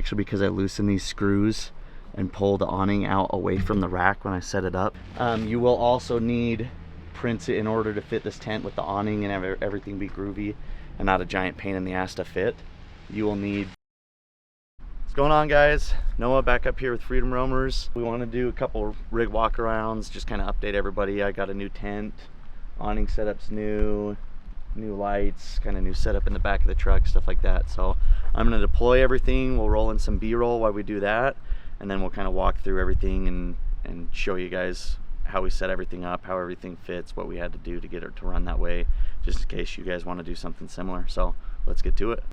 actually because I loosened these screws and pulled the awning out away from the rack when I set it up. You will also need prints in order to fit this tent with the awning and have everything be groovy and not a giant pain in the ass to fit. You will need... What's going on, guys? Noah back up here with Freedom Roamers. We want to do a couple rig walkarounds, just kind of update everybody. I got a new tent, awning setup's new lights, kind of new setup in the back of the truck, stuff like that. So I'm going to deploy everything. We'll roll in some B-roll while we do that, and then we'll kind of walk through everything and show you guys how we set everything up, how everything fits, what we had to do to get it to run that way, just in case you guys want to do something similar. So let's get to it.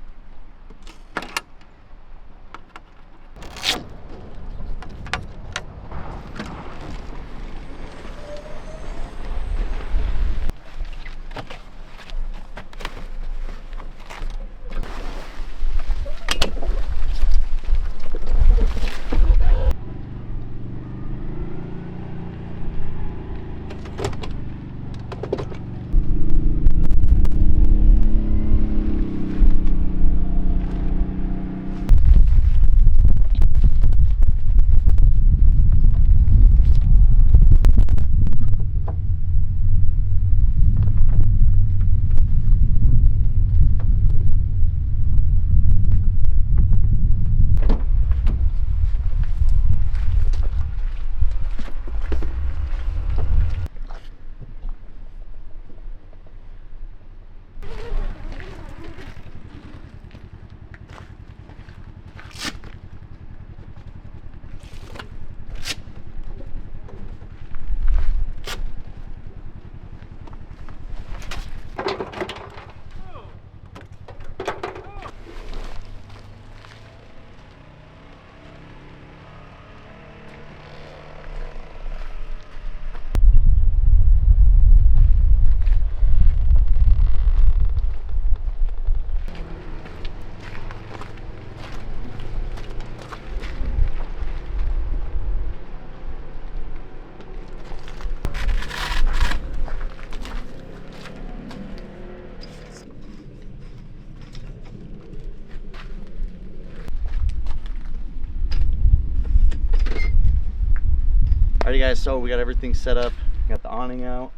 Alrighty guys, so we got everything set up. Got the awning out,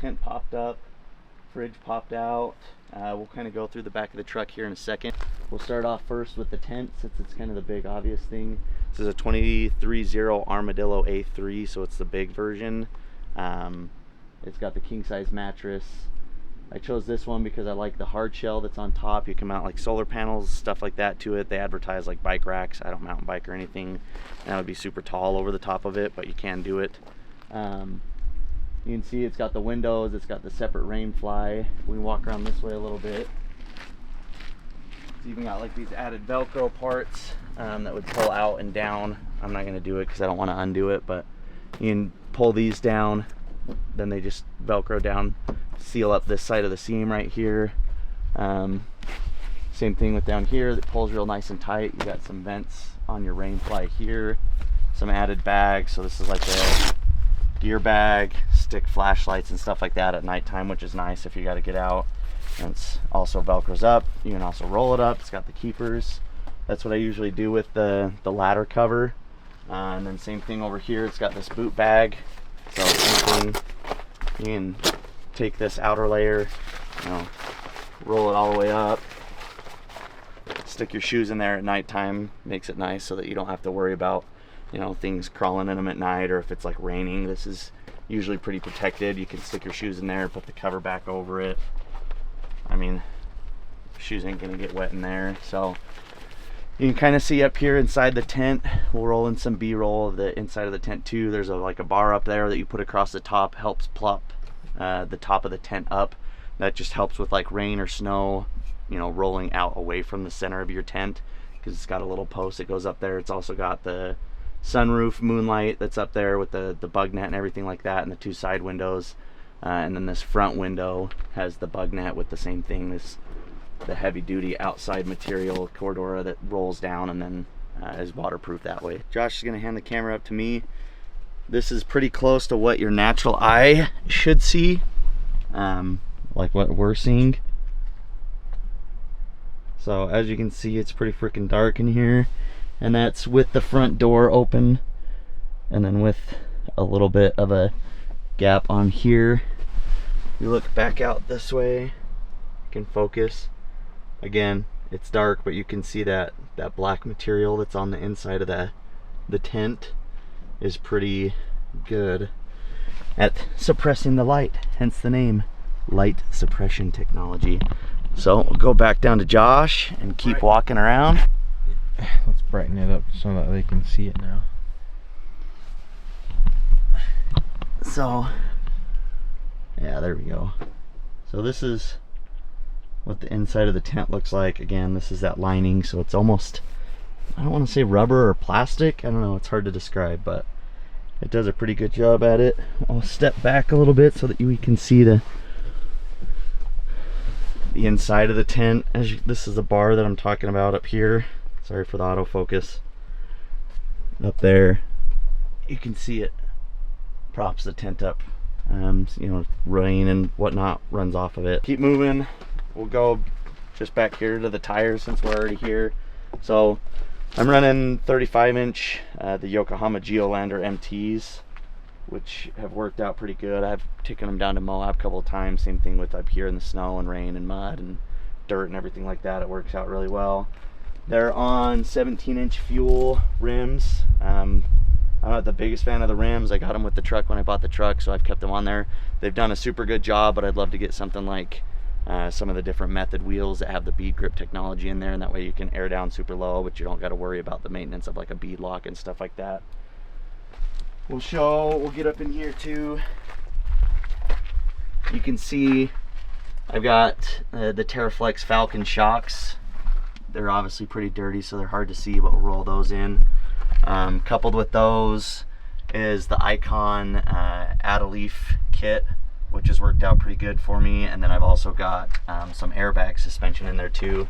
tent popped up, fridge popped out. We'll kind of go through the back of the truck here in a second. We'll start off first with the tent, since it's kind of the big obvious thing. This is a 23-0 Armadillo A3, so it's the big version. It's got the king size mattress. I chose this one because I like the hard shell that's on top. You can mount like solar panels, stuff like that to it. They advertise like bike racks. I don't mountain bike or anything, and that would be super tall over the top of it, but you can do it. You can see it's got the windows, it's got the separate rain fly. We can walk around this way a little bit. It's even got like these added Velcro parts that would pull out and down. I'm not going to do it because I don't want to undo it, but you can pull these down, then they just Velcro down, seal up this side of the seam right here. Same thing with down here, that pulls real nice and tight. You got some vents on your rain fly here, some added bags. So this is like a gear bag, stick flashlights and stuff like that at nighttime, which is nice if you got to get out. And it's also Velcros up. You can also roll it up. It's got the keepers. That's what I usually do with the ladder cover. And then same thing over here. It's got this boot bag. So same thing. You can take this outer layer, you know, roll it all the way up, stick your shoes in there at nighttime. Makes it nice so that you don't have to worry about, you know, things crawling in them at night, or if it's like raining. This is usually pretty protected. You can stick your shoes in there, put the cover back over it. I mean, shoes ain't gonna get wet in there. So you can kind of see up here inside the tent. We'll roll in some B-roll of the inside of the tent too. There's like a bar up there that you put across the top, helps plop the top of the tent up. That just helps with like rain or snow, you know, rolling out away from the center of your tent, because it's got a little post that goes up there. It's also got the sunroof moonlight that's up there with the bug net and everything like that, and the two side windows. And then this front window has the bug net with the same thing, the heavy duty outside material Cordura that rolls down and then is waterproof that way. Josh is going to hand the camera up to me. This is pretty close to what your natural eye should see, like what we're seeing. So as you can see, it's pretty freaking dark in here, and that's with the front door open, and then with a little bit of a gap on here. You look back out this way, you can focus. Again, it's dark, but you can see that black material that's on the inside of the tent is pretty good at suppressing the light, hence the name, light suppression technology. So we'll go back down to Josh and keep walking around. Let's brighten it up so that they can see it now. So yeah, there we go. So this is what the inside of the tent looks like. Again, this is that lining, so it's almost, I don't want to say rubber or plastic, I don't know, it's hard to describe, but it does a pretty good job at it. I'll step back a little bit so that we can see the inside of the tent. This is the bar that I'm talking about up here. Sorry for the autofocus. Up there, you can see it props the tent up. You know, rain and whatnot runs off of it. Keep moving. We'll go just back here to the tires since we're already here. So I'm running 35-inch the Yokohama Geolander MTs, which have worked out pretty good. I've taken them down to Moab a couple of times. Same thing with up here in the snow and rain and mud and dirt and everything like that. It works out really well. They're on 17-inch fuel rims. I'm not the biggest fan of the rims. I got them with the truck when I bought the truck, so I've kept them on there. They've done a super good job, but I'd love to get something like some of the different method wheels that have the bead grip technology in there, and that way you can air down super low, but you don't got to worry about the maintenance of like a bead lock and stuff like that. We'll get up in here too. You can see I've got the TerraFlex Falcon shocks. They're obviously pretty dirty, so they're hard to see, but we'll roll those in. Coupled with those is the Icon Add-A-Leaf kit, which has worked out pretty good for me. And then I've also got some airbag suspension in there too.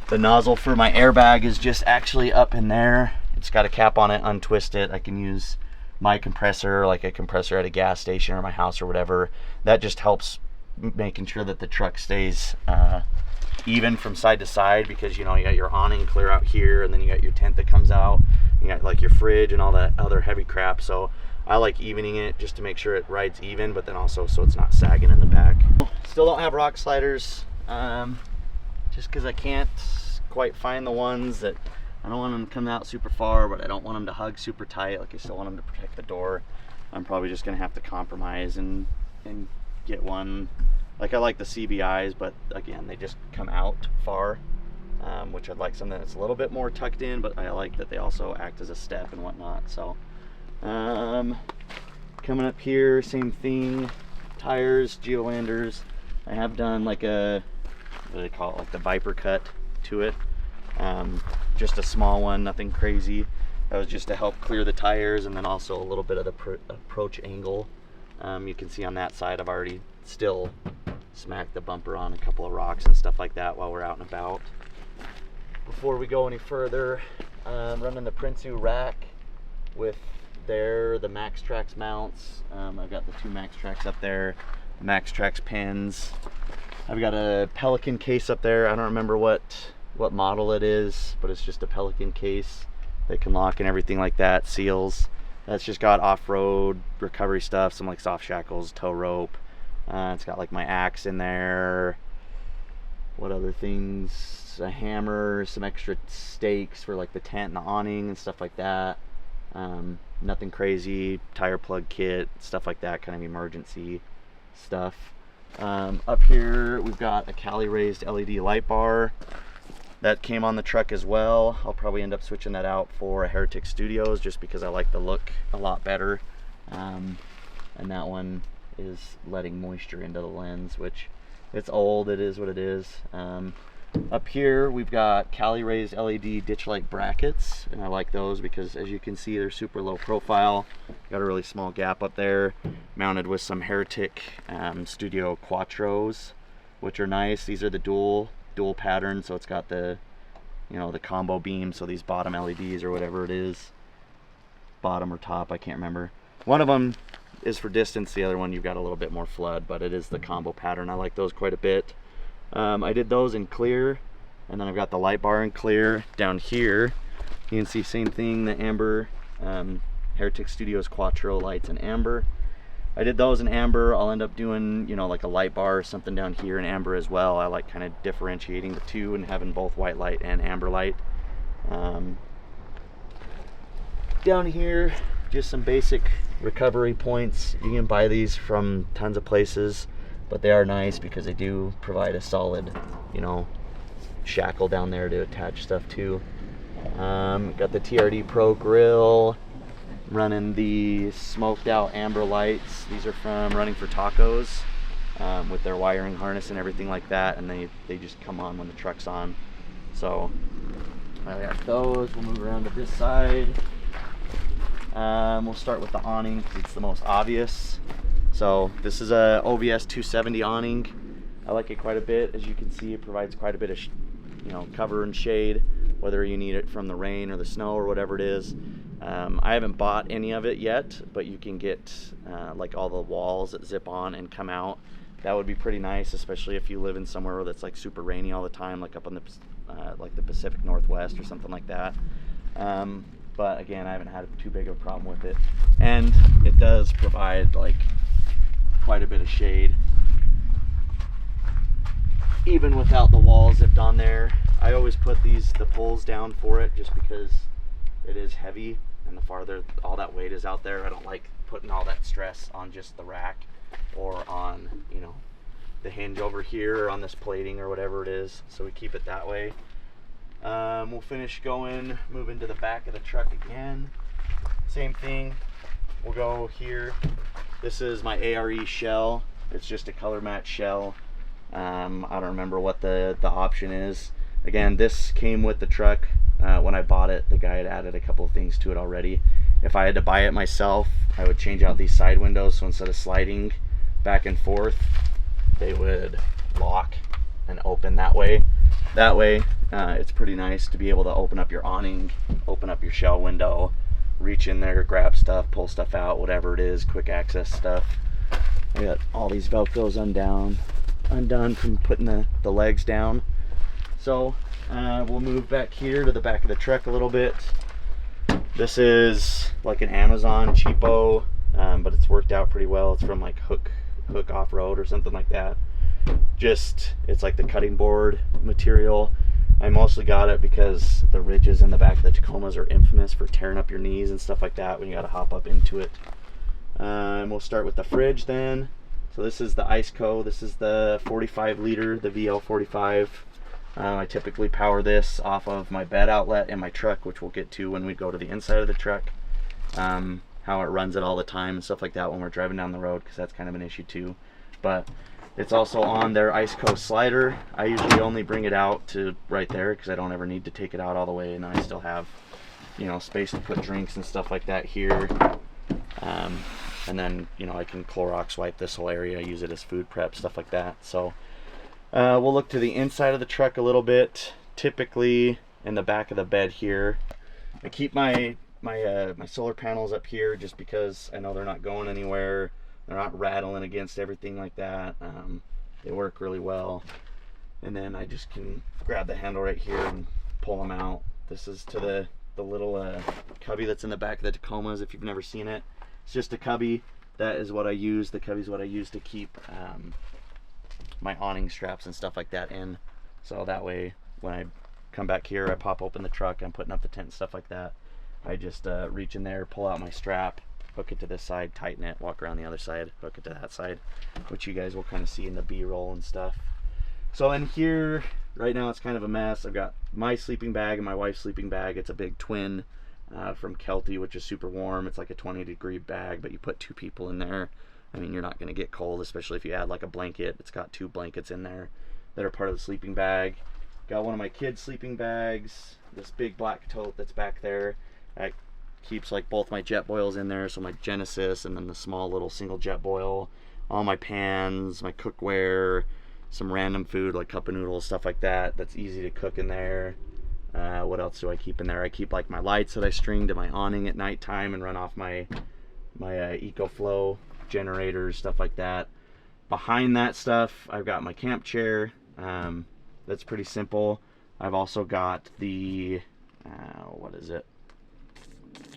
The nozzle for my airbag is just actually up in there. It's got a cap on it, untwist it. I can use my compressor, like a compressor at a gas station or my house or whatever. That just helps making sure that the truck stays even from side to side, because you know, you got your awning clear out here, and then you got your tent that comes out, you got like your fridge and all that other heavy crap. So I like evening it just to make sure it rides even, but then also so it's not sagging in the back. Still don't have rock sliders, just because I can't quite find the ones that, I don't want them to come out super far, but I don't want them to hug super tight. Like, I still want them to protect the door. I'm probably just gonna have to compromise and get one. Like, I like the CBIs, but again, they just come out far, which I'd like something that's a little bit more tucked in, but I like that they also act as a step and whatnot. So coming up here, same thing, tires, Geolanders. I have done like a, what do they call it, like the Viper cut to it. Just a small one, nothing crazy. That was just to help clear the tires, and then also a little bit of the approach angle. You can see on that side I've already still smacked the bumper on a couple of rocks and stuff like that while we're out and about. Before we go any further, running the Prinsu rack with the MaxTrax mounts. I've got the two MaxTrax up there, MaxTrax pins. I've got a Pelican case up there. I don't remember what model it is, but it's just a Pelican case. They can lock and everything like that, seals. That's just got off-road recovery stuff, some like soft shackles, tow rope. It's got like my axe in there. What other things? A hammer, some extra stakes for like the tent and the awning and stuff like that. Nothing crazy. Tire plug kit, stuff like that, kind of emergency stuff. Up here we've got a Cali raised LED light bar that came on the truck as well. I'll probably end up switching that out for a Heretic Studios just because I like the look a lot better. And that one is letting moisture into the lens, which it's old, it is what it is. Up here we've got Cali raised LED ditch light brackets, and I like those because as you can see they're super low profile. Got a really small gap up there, mounted with some Heretic Studio Quattros, which are nice. These are the dual pattern, so it's got the, you know, the combo beam, so these bottom LEDs or whatever it is, bottom or top, I can't remember. One of them is for distance, the other one you've got a little bit more flood, but it is the combo pattern. I like those quite a bit. I did those in clear, and then I've got the light bar in clear. Down here You can see same thing, the amber, Heretic Studios Quattro lights in amber. I did those in amber. I'll end up doing, you know, like a light bar or something down here in amber as well. I like kind of differentiating the two and having both white light and amber light. Down here, just some basic recovery points. You can buy these from tons of places, but they are nice because they do provide a solid, you know, shackle down there to attach stuff to. Got the TRD Pro grill, running the smoked out amber lights. These are from Running for Tacos, with their wiring harness and everything like that, and they just come on when the truck's on. So I got those. We'll move around to this side. We'll start with the awning because it's the most obvious. So this is a OVS 270 awning. I like it quite a bit. As you can see, it provides quite a bit of cover and shade, whether you need it from the rain or the snow or whatever it is. I haven't bought any of it yet, but you can get like all the walls that zip on and come out. That would be pretty nice, especially if you live in somewhere that's like super rainy all the time, like up on the like the Pacific Northwest or something like that. But again, I haven't had too big of a problem with it, and it does provide like quite a bit of shade even without the walls zipped on there. I always put the poles down for it just because it is heavy, and the farther all that weight is out there, I don't like putting all that stress on just the rack or on, you know, the hinge over here or on this plating or whatever it is. So we keep it that way. We'll finish going, move into the back of the truck again. Same thing. We'll go here. This is my ARE shell. It's just a color match shell. I don't remember what the option is. Again, this came with the truck. When I bought it, the guy had added a couple of things to it already. If I had to buy it myself, I would change out these side windows, so instead of sliding back and forth, they would lock and open that way. That way, it's pretty nice to be able to open up your awning, open up your shell window, reach in there, grab stuff, pull stuff out, whatever it is, quick access stuff. I got all these Velcros undone from putting the legs down. So we'll move back here to the back of the truck a little bit. This is like an Amazon cheapo, but it's worked out pretty well. It's from like Hook Off Road or something like that. It's like the cutting board material. I mostly got it because the ridges in the back of the Tacomas are infamous for tearing up your knees and stuff like that when you got to hop up into it. And we'll start with the fridge then. So this is the Iceco. This is the 45 liter, the VL45. I typically power this off of my bed outlet in my truck, which we'll get to when we go to the inside of the truck. How it runs it all the time and stuff like that when we're driving down the road, because that's kind of an issue too. But it's also on their Iceco slider. I usually only bring it out to right there because I don't ever need to take it out all the way, and then I still have, you know, space to put drinks and stuff like that here. And then, you know, I can Clorox wipe this whole area, use it as food prep, stuff like that. So we'll look to the inside of the truck a little bit. Typically in the back of the bed here, I keep my solar panels up here just because I know they're not going anywhere. They're not rattling against everything like that. They work really well. And then I just can grab the handle right here and pull them out. This is to the little cubby that's in the back of the Tacomas, if you've never seen it. It's just a cubby. That is what I use. The cubby is what I use to keep my awning straps and stuff like that in. So that way, when I come back here, I pop open the truck, I'm putting up the tent and stuff like that. I just reach in there, pull out my strap, hook it to this side, tighten it, walk around the other side, hook it to that side, which you guys will kind of see in the B-roll and stuff. So in here, right now it's kind of a mess. I've got my sleeping bag and my wife's sleeping bag. It's a big twin from Kelty, which is super warm. It's like a 20-degree bag, but you put 2 people in there. I mean, you're not going to get cold, especially if you add like a blanket. It's got 2 blankets in there that are part of the sleeping bag. Got one of my kids' sleeping bags, this big black tote that's back there. That keeps like both my jet boils in there, so my Genesis and then the small little single jet boil, all my pans, my cookware, some random food like cup of noodles, stuff like that. That's easy to cook in there. What else do I keep in there? I keep like my lights that I string to my awning at nighttime and run off my EcoFlow generators, stuff like that. Behind that stuff, I've got my camp chair. That's pretty simple. I've also got the what is it?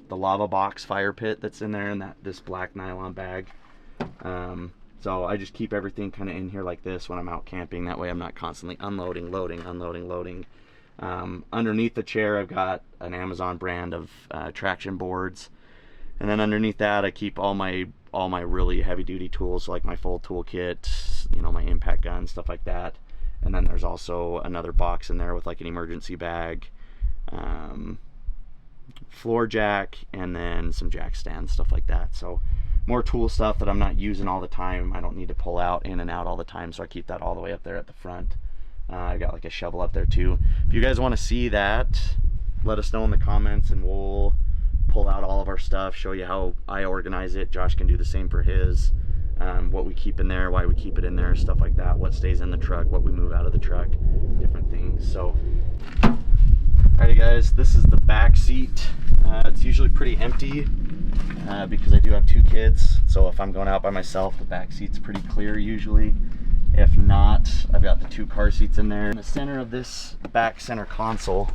The lava box fire pit that's in there, and this black nylon bag. So I just keep everything kind of in here like this when I'm out camping. That way I'm not constantly unloading, loading, unloading, loading. Underneath the chair I've got an Amazon brand of traction boards, and then underneath that I keep all my really heavy duty tools, like my full toolkit, you know, my impact gun, stuff like that. And then there's also another box in there with like an emergency bag, floor jack, and then some jack stands, stuff like that. So more tool stuff that I'm not using all the time. I don't need to pull out in and out all the time, so I keep that all the way up there at the front. I got like a shovel up there too. If you guys want to see that, let us know in the comments and we'll pull out all of our stuff, show you how I organize it. Josh can do the same for his. What we keep in there, why we keep it in there, stuff like that. What stays in the truck, what we move out of the truck, different things. So, alrighty guys, this is the back seat. It's usually pretty empty because I do have 2 kids. So if I'm going out by myself, the back seat's pretty clear usually. If not, I've got the 2 car seats in there. In the center of this back center console,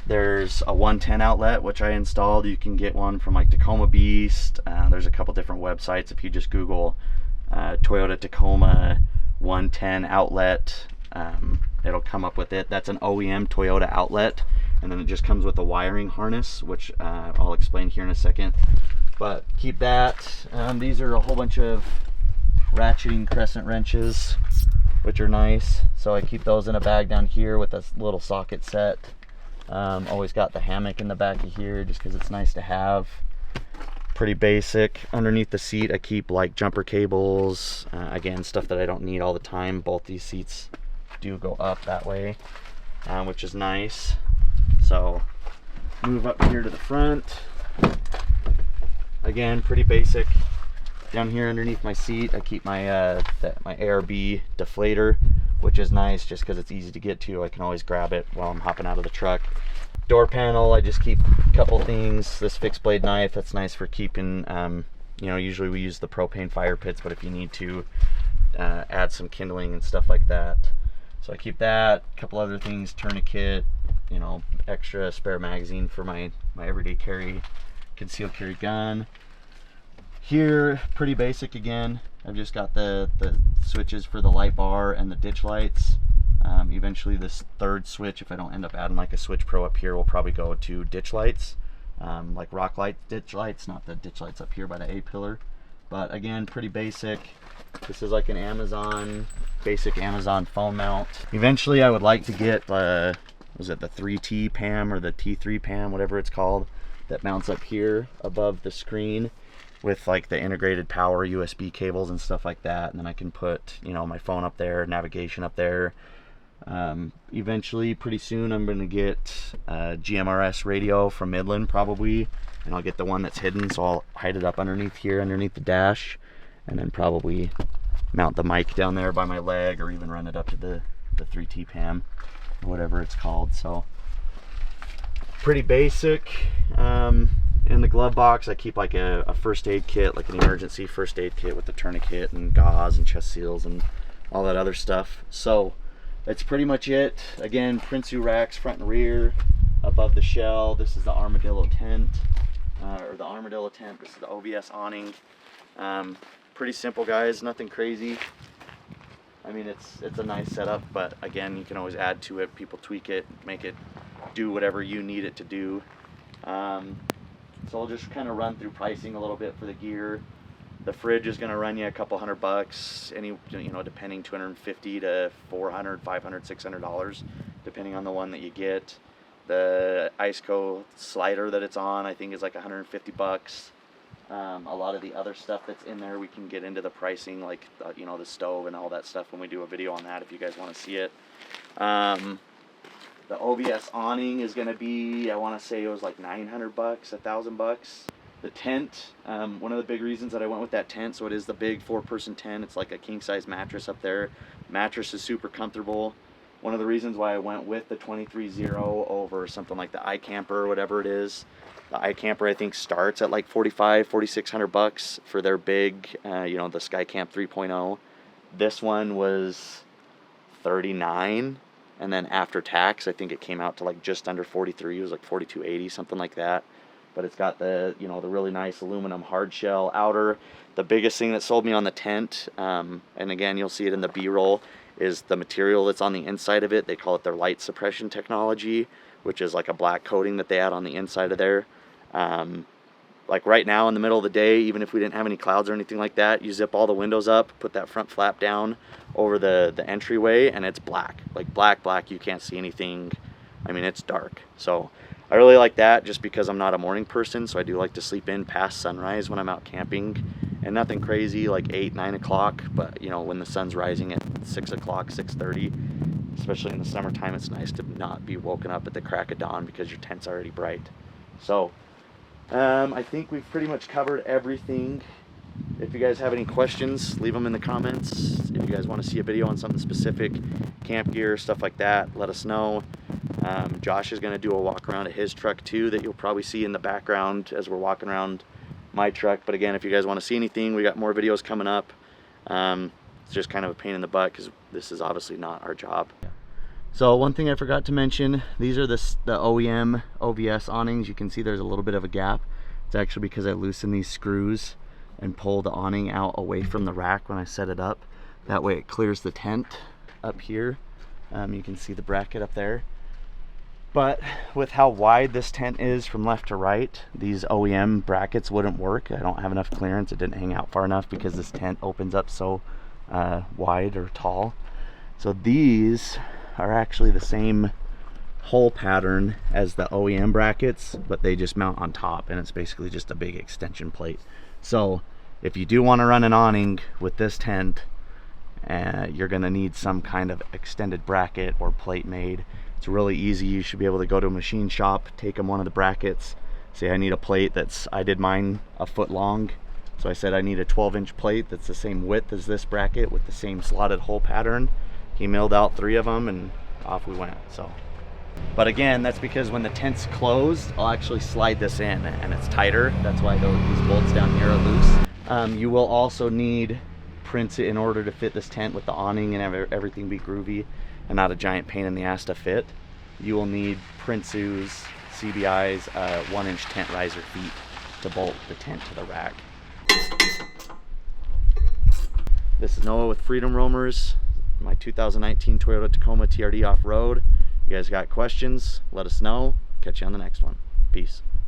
there's a 110 outlet, which I installed. You can get one from like Tacoma Beast. There's a couple different websites. If you just Google Toyota Tacoma 110 outlet, it'll come up with it. That's an OEM Toyota outlet, and then it just comes with a wiring harness, which I'll explain here in a second. But keep that. These are a whole bunch of ratcheting crescent wrenches, which are nice. So I keep those in a bag down here with a little socket set. Always got the hammock in the back of here just because it's nice to have. Pretty basic. Underneath the seat I keep like jumper cables, again, stuff that I don't need all the time. Both these seats do go up that way, which is nice. So move up here to the front. Again, pretty basic. Down here underneath my seat I keep my my ARB deflator, which is nice just because it's easy to get to. I can always grab it while I'm hopping out of the truck. Door panel, I just keep a couple things. This fixed blade knife, that's nice for keeping, you know, usually we use the propane fire pits, but if you need to add some kindling and stuff like that. So I keep that, a couple other things, tourniquet, you know, extra spare magazine for my everyday carry, concealed carry gun. Here, pretty basic again. I've just got the switches for the light bar and the ditch lights. Eventually this 3rd switch, if I don't end up adding like a switch pro up here, will probably go to ditch lights, like rock light ditch lights, not the ditch lights up here by the A-pillar. But again, pretty basic. This is like an basic Amazon phone mount. Eventually I would like to get, was it the 3T PAM or the T3 PAM, whatever it's called, that mounts up here above the screen, with like the integrated power USB cables and stuff like that, and then I can put, you know, my phone up there, navigation up there. Eventually, pretty soon, I'm going to get a GMRS radio from Midland probably, and I'll get the one that's hidden, so I'll hide it up underneath here, underneath the dash, and then probably mount the mic down there by my leg, or even run it up to the 3T PAM, or whatever it's called. So pretty basic. In the glove box I keep like a first aid kit, like an emergency first aid kit with the tourniquet and gauze and chest seals and all that other stuff. So that's pretty much it. Again, Prinsu racks front and rear above the shell. This is the armadillo tent, or the armadillo tent. This is the OBS awning. Pretty simple, guys, nothing crazy. I mean, it's a nice setup, but again, you can always add to it. People tweak it, make it do whatever you need it to do. So I'll just kind of run through pricing a little bit for the gear. The fridge is going to run you a couple $100, you know, depending, $250 to $400, $500, $600, depending on the one that you get. The Iceco slider that it's on, I think, is like $150. A lot of the other stuff that's in there, we can get into the pricing, like you know, the stove and all that stuff when we do a video on that, if you guys want to see it. The OBS awning is going to be, I want to say it was like $900, $1,000. The tent, one of the big reasons that I went with that tent, so it is the big 4-person tent. It's like a king-size mattress up there. Mattress is super comfortable. One of the reasons why I went with the 23.0 over something like the iCamper or whatever it is. The iCamper, I think, starts at like $4,600 for their big, you know, the Skycamp 3.0. This one was $39. and then after tax, I think it came out to like just under 43. It was like 42.80, something like that. But it's got the, you know, the really nice aluminum hard shell outer. The biggest thing that sold me on the tent, and again, you'll see it in the B-roll, is the material that's on the inside of it. They call it their light suppression technology, which is like a black coating that they add on the inside of there. Like right now in the middle of the day, even if we didn't have any clouds or anything like that, you zip all the windows up, put that front flap down over the entryway, and it's black. Like black, you can't see anything. I mean, it's dark. So I really like that just because I'm not a morning person, so I do like to sleep in past sunrise when I'm out camping. And nothing crazy like 8, 9 o'clock, but you know, when the sun's rising at 6 o'clock, 6:30, especially in the summertime, it's nice to not be woken up at the crack of dawn because your tent's already bright. So I think we've pretty much covered everything. If you guys have any questions, leave them in the comments. If you guys want to see a video on something specific, camp gear, stuff like that, let us know. Josh is going to do a walk around of his truck too that you'll probably see in the background as we're walking around my truck. But again, if you guys want to see anything, we got more videos coming up. It's just kind of a pain in the butt because this is obviously not our job. So one thing I forgot to mention, these are the OEM OVS awnings. You can see there's a little bit of a gap. It's actually because I loosened these screws and pull the awning out away from the rack when I set it up. That way it clears the tent up here. You can see the bracket up there. But with how wide this tent is from left to right, these OEM brackets wouldn't work. I don't have enough clearance. It didn't hang out far enough because this tent opens up so wide or tall. So these are actually the same hole pattern as the OEM brackets, but they just mount on top, and it's basically just a big extension plate. So if you do want to run an awning with this tent, you're going to need some kind of extended bracket or plate made. It's really easy. You should be able to go to a machine shop, take them one of the brackets, say I need a plate that's, I did mine a foot long, so I said I need a 12-inch plate that's the same width as this bracket with the same slotted hole pattern. He milled out 3 of them and off we went. So, but again, that's because when the tent's closed, I'll actually slide this in and it's tighter. That's why these bolts down here are loose. You will also need prints in order to fit this tent with the awning and have everything be groovy and not a giant pain in the ass to fit. You will need Prinsu's, CBI's 1-inch tent riser feet to bolt the tent to the rack. This is Noah with Freedom Roamers, my 2019 Toyota Tacoma TRD Off Road. You guys got questions, let us know. Catch you on the next one. Peace.